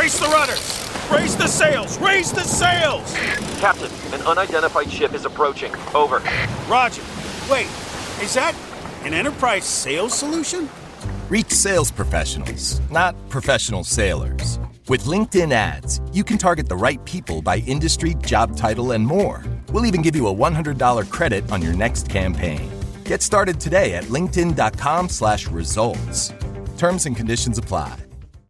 Brace the rudders! Raise the sails! Raise the sails! Captain, an unidentified ship is approaching. Over. Roger. Wait, is that an enterprise sales solution? Reach sales professionals, not professional sailors. With LinkedIn ads, you can target the right people by industry, job title, and more. We'll even give you a $100 credit on your next campaign. Get started today at linkedin.com/results. Terms and conditions apply.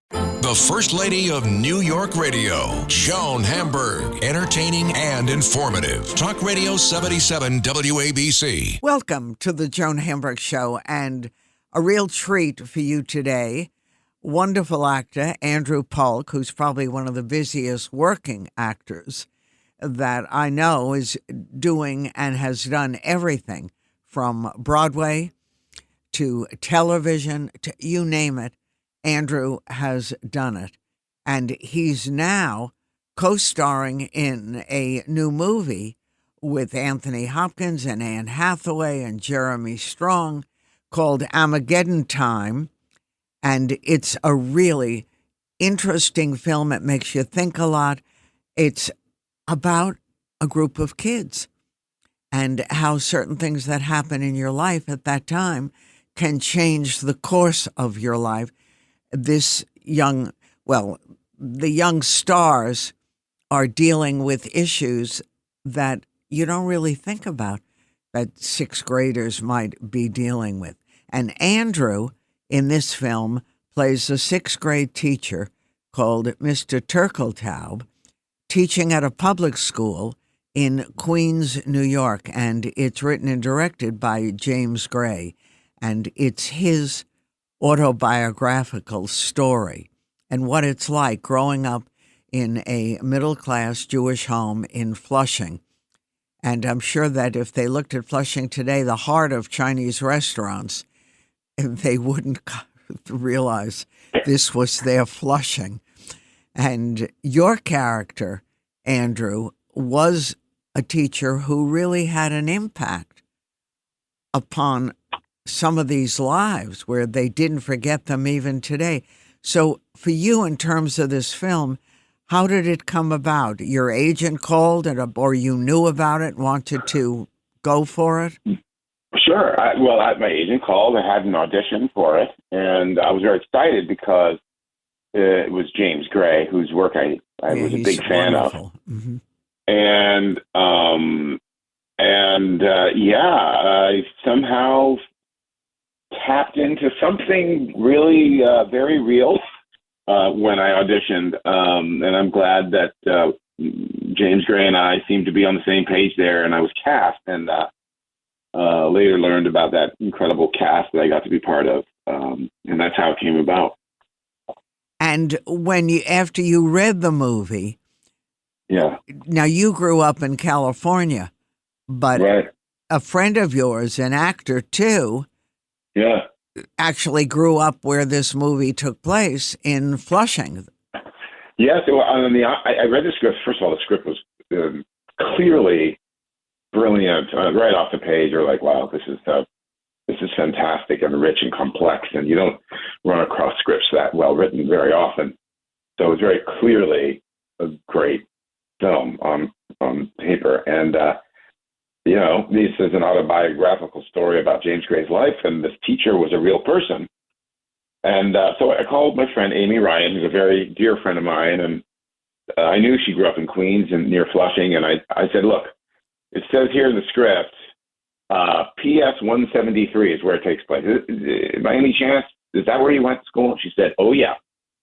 The First Lady of New York Radio, Joan Hamburg. Entertaining and informative. Talk Radio 77 WABC. Welcome to the Joan Hamburg Show, and a real treat for you today. Wonderful actor Andrew Polk, who's probably one of the busiest working actors that I know, is doing and has done everything from Broadway to television to you name it. Andrew has done it. And he's now co-starring in a new movie with Anthony Hopkins and Anne Hathaway and Jeremy Strong called Armageddon Time. And it's a really interesting film. It makes you think a lot. It's about a group of kids and how certain things that happen in your life at that time can change the course of your life. The young stars are dealing with issues that you don't really think about that sixth graders might be dealing with. And Andrew, in this film, plays a sixth grade teacher called Mr. Turkeltaub, teaching at a public school in Queens, New York. And it's written and directed by James Gray. And it's his autobiographical story and what it's like growing up in a middle-class Jewish home in Flushing. And I'm sure that if they looked at Flushing today, the heart of Chinese restaurants, they wouldn't realize this was their Flushing. And your character, Andrew, was a teacher who really had an impact upon some of these lives where they didn't forget them even today. So for you, in terms of this film, how did it come about? Your agent called or you knew about it, wanted to go for it? Sure. My agent called. I had an audition for it, and I was very excited because it was James Gray, whose work I was a big fan of. Mm-hmm. I somehow tapped into something really very real when I auditioned, and I'm glad that James Gray and I seemed to be on the same page there, and I was cast, and later learned about that incredible cast that I got to be part of, and that's how it came about. And after you read the movie, yeah. Now you grew up in California, but right. A friend of yours, an actor too, yeah, actually grew up where this movie took place in Flushing. Yes, I read the script. First of all, the script was clearly brilliant, right off the page. You're like, wow, this is fantastic and rich and complex, and you don't run across scripts that well written very often. So it was very clearly a great film on paper, and this is an autobiographical story about James Gray's life, and this teacher was a real person. And so I called my friend Amy Ryan, who's a very dear friend of mine, and I knew she grew up in Queens and near Flushing, and I said, look, it says here in the script, PS 173 is where it takes place. By any chance, is that where you went to school? She said, oh, yeah.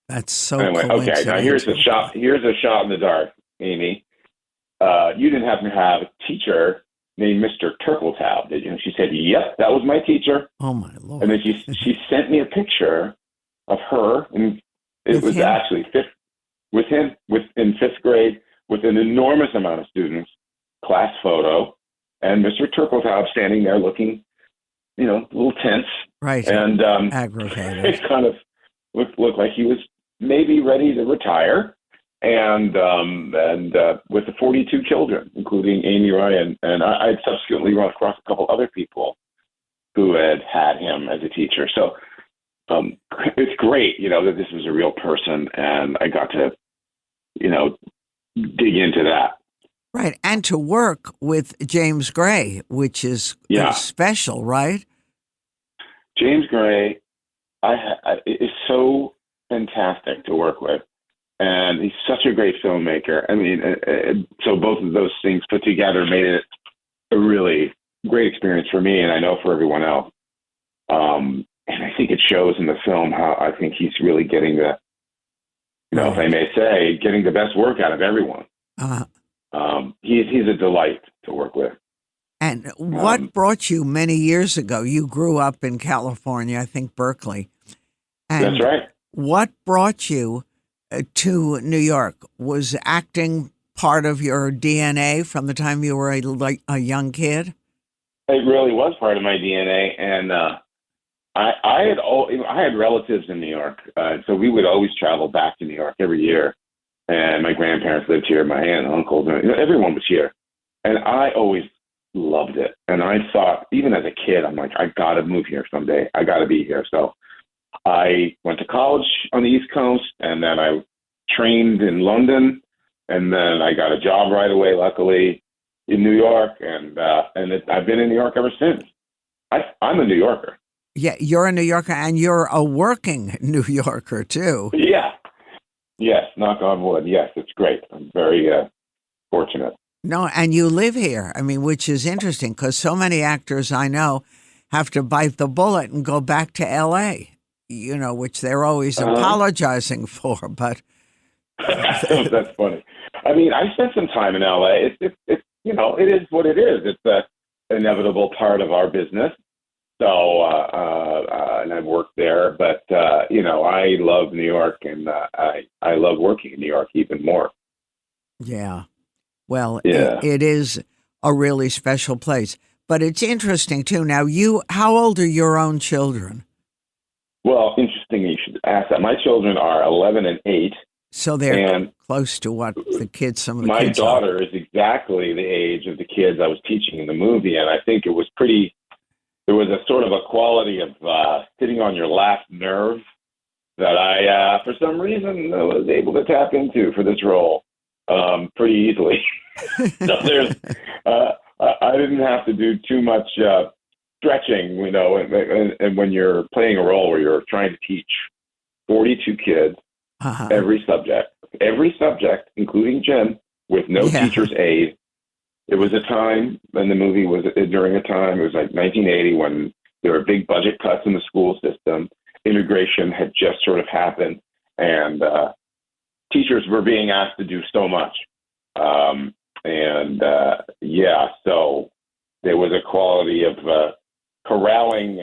That's so anyway, okay, now here's a shot in the dark, Amy. You didn't happen to have a teacher named Mr. Turkeltaub, did you? And she said, yep, that was my teacher. Oh, my Lord. And then she sent me a picture of her, and it was actually in fifth grade with an enormous amount of students, class photo, and Mr. Turkeltaub standing there looking, a little tense. Right. And aggravated. It kind of looked like he was maybe ready to retire. And with the 42 children, including Amy Ryan, and I'd subsequently run across a couple other people who had him as a teacher. So it's great, that this was a real person, and I got to dig into that. Right. And to work with James Gray, which is special, right? James Gray is so fantastic to work with. And he's such a great filmmaker. I mean, so both of those things put together made it a really great experience for me, and I know for everyone else. And I think it shows in the film how I think he's really getting the, if I may say, getting the best work out of everyone. He's a delight to work with. And what brought you many years ago? You grew up in California, I think Berkeley. And that's right. What brought you to New York? Was acting part of your DNA from the time you were a young kid? It really was part of my DNA, and I had relatives in New York, so we would always travel back to New York every year. And my grandparents lived here, my aunt and uncles, everyone was here, and I always loved it. And I thought, even as a kid, I'm like, I got to move here someday. I got to be here. So I went to college on the East Coast, and then I trained in London, and then I got a job right away, luckily, in New York, and I've been in New York ever since. I'm a New Yorker. Yeah, you're a New Yorker, and you're a working New Yorker, too. Yeah. Yes, knock on wood. Yes, it's great. I'm very fortunate. No, and you live here, I mean, which is interesting, because so many actors I know have to bite the bullet and go back to L.A., which they're always apologizing for, but... That's funny. I mean, I spent some time in L.A. It's it is what it is. It's an inevitable part of our business. So, and I've worked there, but, I love New York, and I love working in New York even more. Yeah. Well, it is a really special place. But it's interesting, too. Now, how old are your own children? Well, interesting you should ask that. My children are 11 and 8. So they're close to what the kids, some of the my kids daughter are. is exactly the age of the kids I was teaching in the movie, and I think it was there was a sort of a quality of sitting on your last nerve that I, for some reason, was able to tap into for this role pretty easily. So I didn't have to do too much stretching, and when you're playing a role where you're trying to teach 42 kids, every subject, including Jim, with no teacher's aid. It was a time, and the movie was during a time, it was like 1980, when there were big budget cuts in the school system. Immigration had just sort of happened, and teachers were being asked to do so much. So there was a quality of corralling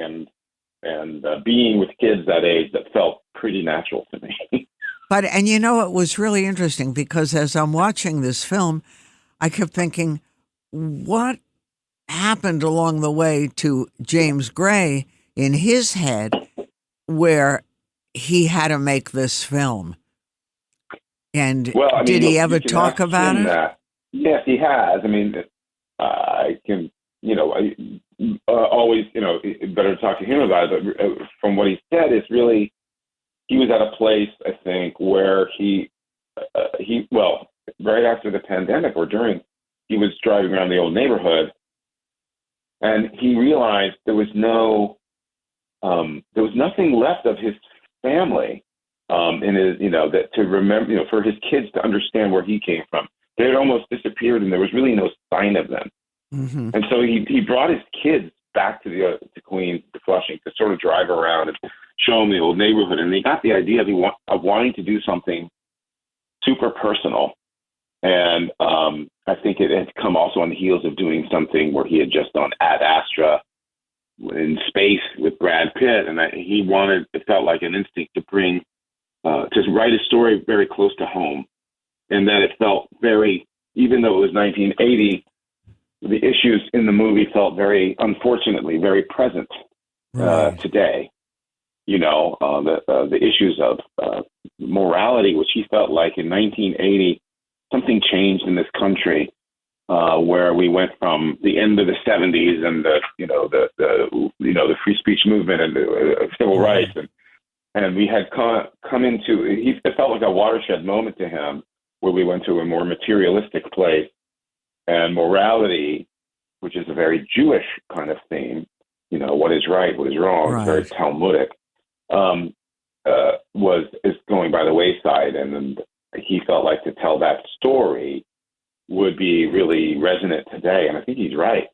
and being with kids that age that felt pretty natural to me. But, and it was really interesting, because as I'm watching this film, I kept thinking, what happened along the way to James Gray in his head where he had to make this film? And did he ever talk about it? Yes, he has. I mean, I can, always, better talk to him about it. But from what he said, it's really, he was at a place, I think, where he right after the pandemic or during, he was driving around the old neighborhood, and he realized there was nothing left of his family in his, that to remember, for his kids to understand where he came from. They had almost disappeared, and there was really no sign of them. Mm-hmm. And so he brought his kids back to Queens, to Flushing, to sort of drive around and show them the old neighborhood. And they got the idea of wanting to do something super personal. And I think it had come also on the heels of doing something where he had just done Ad Astra in space with Brad Pitt. And it felt like an instinct to bring, to write a story very close to home. And that it felt very, even though it was 1980, the issues in the movie felt unfortunately, very present today. The issues of morality, which he felt like in 1980, something changed in this country, where we went from the end of the 70s and the free speech movement and civil rights, and we had come into. It felt like a watershed moment to him, where we went to a more materialistic place, and morality, which is a very Jewish kind of theme, what is right, what is wrong, Right. very Talmudic, is going by the wayside. And then he felt like to tell that story would be really resonant today. And I think he's right.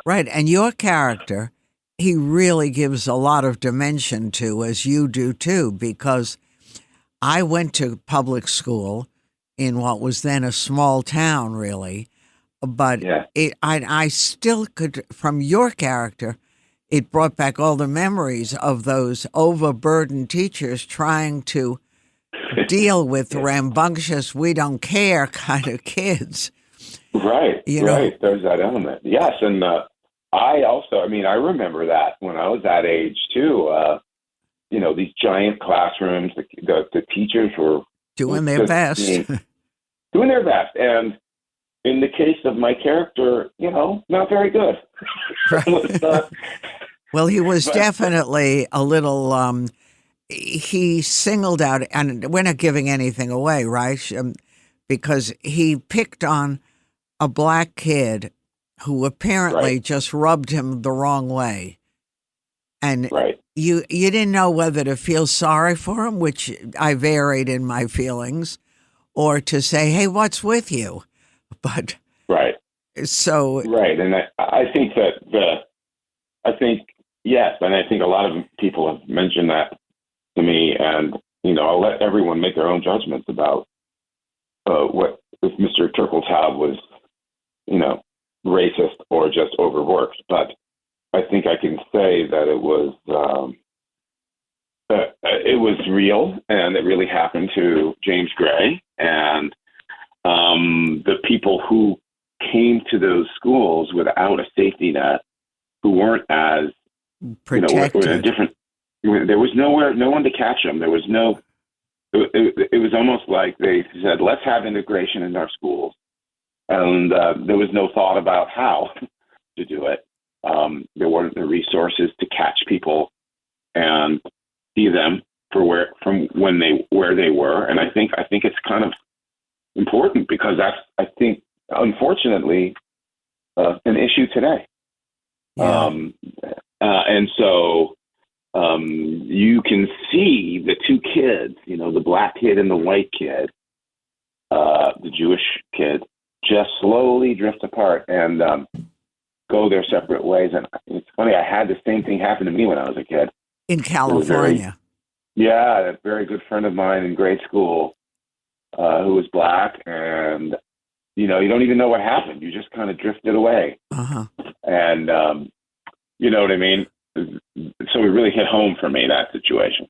Right. And your character, he really gives a lot of dimension to, as you do too, because I went to public school in what was then a small town, really. But Yeah. I still could, from your character, it brought back all the memories of those overburdened teachers trying to deal with rambunctious, we don't care kind of kids. Right, You know? right. There's that element. Yes, and I remember that when I was that age too. These giant classrooms, the teachers were Doing their just best. doing their best. And in the case of my character, not very good. Let's not- Well, he was But- definitely a little, he singled out, and we're not giving anything away, right? Because he picked on a black kid who apparently Right. just rubbed him the wrong way. And Right. you didn't know whether to feel sorry for him, which I varied in my feelings, or to say, hey, what's with you? But Right. so, Right. And I think yes, and I think a lot of people have mentioned that to me, and I'll let everyone make their own judgments about what if Mr. Turkeltaub was, racist or just overworked. But I think I can say that it was real, and it really happened to James Gray, and the people who came to those schools without a safety net, who weren't as protected. were in a different. There was no one to catch them. There was no. It was almost like they said, "Let's have integration in our schools," and there was no thought about how to do it. There weren't the resources to catch people and see them where they were, and I think it's kind of important because that's, I think, unfortunately, an issue today. Yeah. And so you can see the two kids, the black kid and the white kid, the Jewish kid, just slowly drift apart and go their separate ways. And it's funny, I had the same thing happen to me when I was a kid. In California. A very good friend of mine in grade school who was black, and you don't even know what happened. You just kind of drifted away. Uh-huh. And you know what I mean? So it really hit home for me, that situation.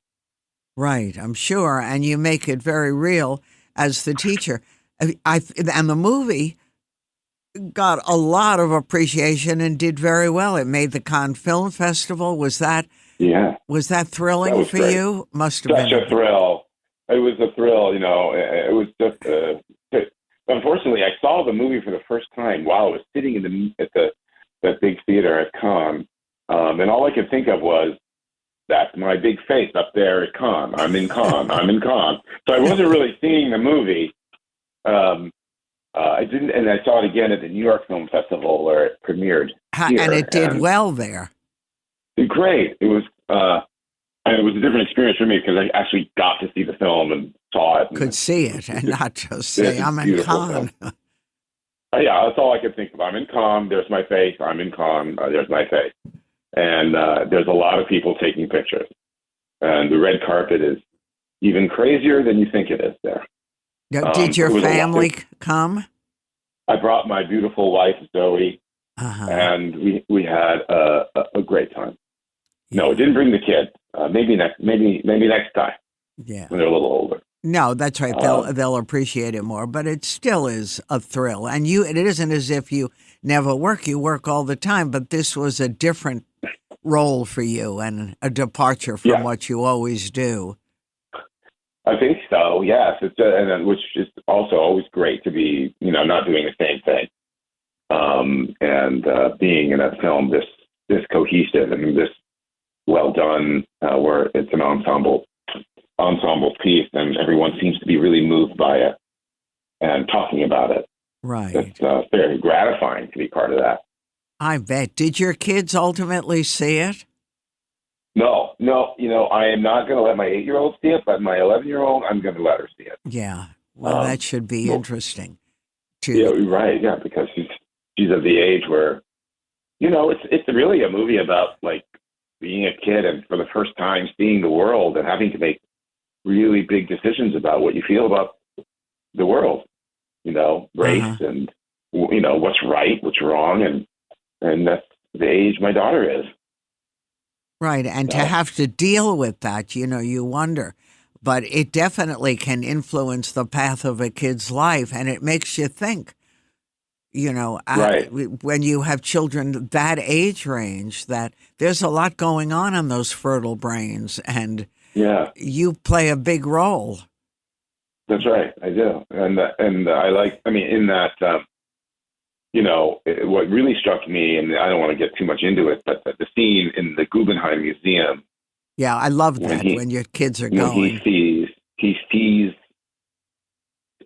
Right, I'm sure. And you make it very real as the teacher. And the movie got a lot of appreciation and did very well. It made the Cannes Film Festival. Was that thrilling That was for great. you? Must have Such been. a thrill. It was a thrill, it was just, unfortunately, I saw the movie for the first time while I was sitting at that big theater at Cannes. And all I could think of was, that's my big face up there at Cannes. I'm in Cannes. I'm in Cannes. So I wasn't really seeing the movie. I didn't, and I saw it again at the New York Film Festival where it premiered. And it did well there. Great. It was, and it was a different experience for me because I actually got to see the film and saw it. Could see it and not just say, It's a I'm in beautiful Cannes. Yeah, that's all I could think of. I'm in Cannes. There's my face. I'm in Cannes. There's my face. And there's a lot of people taking pictures. And the red carpet is even crazier than you think it is there. Did your it was a lot. family come? I brought my beautiful wife, Zoe, Uh-huh. and we had a great time. No, it didn't bring the kid. Maybe next time Yeah. when they're a little older. No, that's right. They'll appreciate it more, but it still is a thrill. And it isn't as if you never work. You work all the time, but this was a different role for you and a departure from what you always do. I think so. Yes, which is also always great to be, not doing the same thing, and being in a film this cohesive and this well done, where it's an ensemble piece, and everyone seems to be really moved by it. and talking about it. Right. It's very gratifying to be part of that. I bet. Did your kids ultimately see it? No, I am not going to let my 8-year-old see it, but my 11-year-old, I'm going to let her see it. Yeah. Well, that should be interesting. Yeah, right. Yeah, because she's of the age where, it's really a movie about like being a kid and for the first time seeing the world and having to make really big decisions about what you feel about the world. Race and what's right, what's wrong, and that's the age my daughter is. Right, and to have to deal with that, you wonder. But it definitely can influence the path of a kid's life, and it makes you think. Right. When you have children that age range, that there's a lot going on in those fertile brains, and you play a big role. That's right, I do, and I like. I mean, in that, what really struck me, and I don't want to get too much into it, but the scene in the Guggenheim Museum. Yeah, I love that when your kids are going. He sees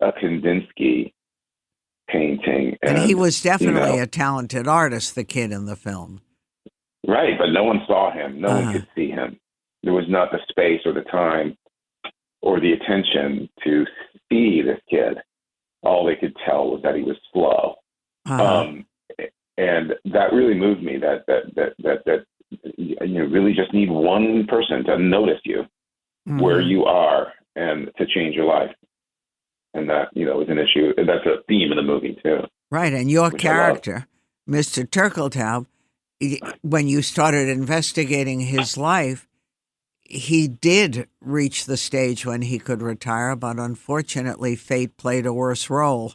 a Kandinsky painting, and he was definitely a talented artist, the kid in the film. Right, but no one saw him. No one could see him. There was not the space or the time or the attention to see this kid. All they could tell was that he was slow. And that really moved me. That you really just need one person to notice you where you are and to change your life. And that is an issue. That's a theme of the movie too. Right, and your character, Mr. Turkeltaub, when you started investigating his life, he did reach the stage when he could retire, but unfortunately, fate played a worse role.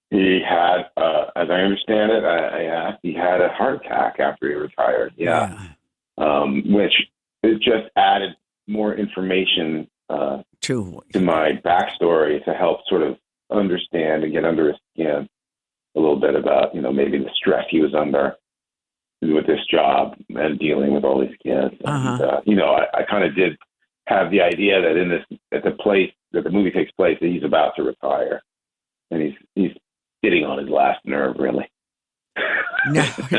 He had, as I understand it, he had a heart attack after he retired. Yeah. Which it just added more information to my backstory to help sort of understand and get under his skin a little bit about, maybe the stress he was under with this job and dealing with all these kids. And, I kind of did have the idea that at the place that the movie takes place, that he's about to retire, and he's getting on his last nerve, really. No, I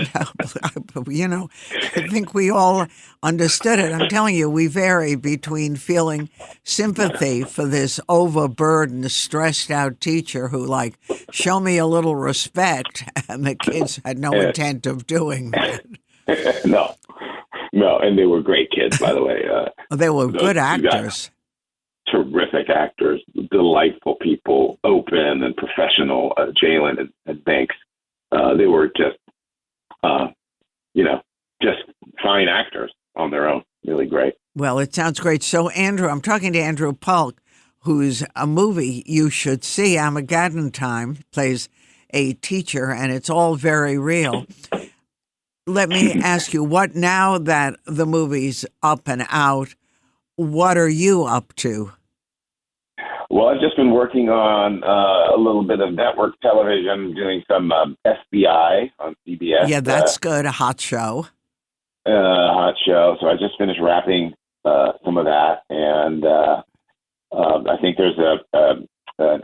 think we all understood it. I'm telling you, we vary between feeling sympathy for this overburdened, stressed out teacher who, show me a little respect, and the kids had no intent of doing that. No, and they were great kids, by the way. They were good actors. Terrific actors, delightful people, open and professional, Jalen and Banks. They were just fine actors on their own. Really great. Well, it sounds great. So, Andrew, I'm talking to Andrew Polk, who's a movie you should see. Armageddon Time, plays a teacher, and it's all very real. Let me ask you, what now that the movie's up and out, what are you up to? Well, I've just been working on a little bit of network television, doing some FBI on CBS. Yeah, that's good. A hot show. Hot show. So I just finished wrapping some of that, and I think there's an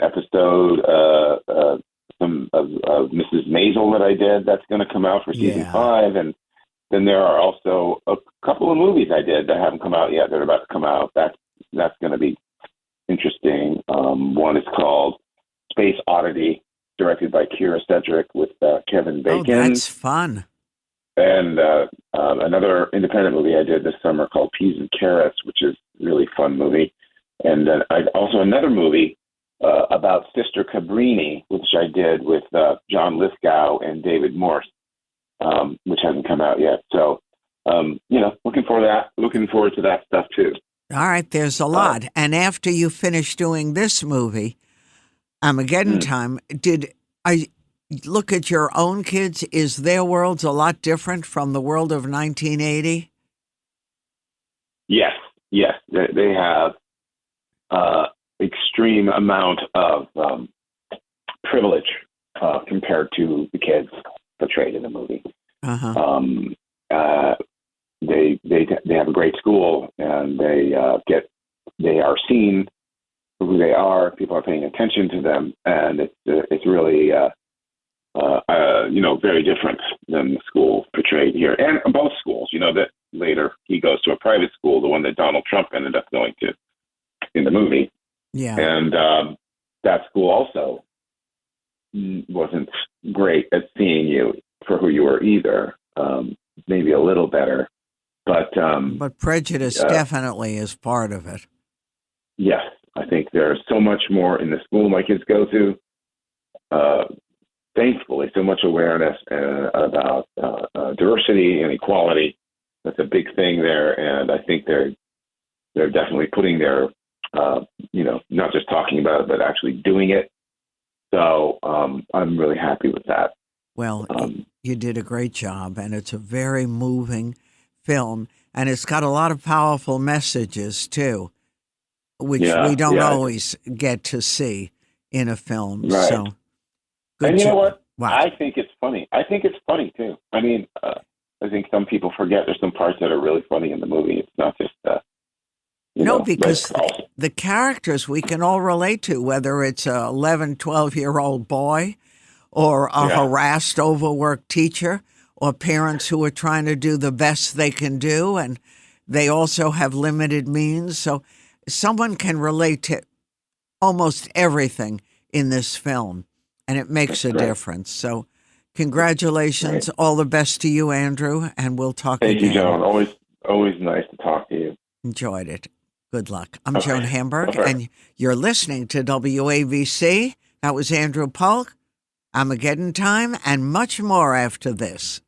episode of Mrs. Maisel that I did that's going to come out for season 5, and then there are also a couple of movies I did that haven't come out yet that are about to come out. That's going to be interesting. One is called Space Oddity, directed by Kira Sedgwick with Kevin Bacon. Oh, that's fun. And another independent movie I did this summer called Peas and Carrots, which is a really fun movie. And then also another movie about Sister Cabrini, which I did with John Lithgow and David Morse, which hasn't come out yet. So, looking forward to that stuff too. All right, there's a lot. And after you finish doing this movie, Armageddon Time, did I look at your own kids? Is their worlds a lot different from the world of 1980? Yes. They have extreme amount of privilege compared to the kids portrayed in the movie. They have a great school, and they are seen who they are. People are paying attention to them, and it's really very different than the school portrayed here, and both schools. That later he goes to a private school, the one that Donald Trump ended up going to in the movie. Yeah, and that school also wasn't great at seeing you for who you were either. Maybe a little better, but prejudice definitely is part of it. Yes, I think there's so much more in the school my kids go to. Thankfully, so much awareness about diversity and equality. That's a big thing there, and I think they're definitely putting their not just talking about it, but actually doing it. So I'm really happy with that. Well, you did a great job, and it's a very moving film, and it's got a lot of powerful messages too, which we don't always get to see in a film. Right. So, good and you job. know what? Wow. I think it's funny. I think it's funny too. I mean, I think some people forget there's some parts that are really funny in the movie. It's not just because the characters we can all relate to, whether it's a 11, 12-year-old boy or a harassed, overworked teacher or parents who are trying to do the best they can do, and they also have limited means. So someone can relate to almost everything in this film, and it makes a difference. So congratulations. All the best to you, Andrew, and we'll talk again. Thank you, Joan. Always nice to talk to you. Enjoyed it. Good luck. I'm Joan Hamburg, and you're listening to WABC. That was Andrew Polk. Armageddon Time, and much more after this.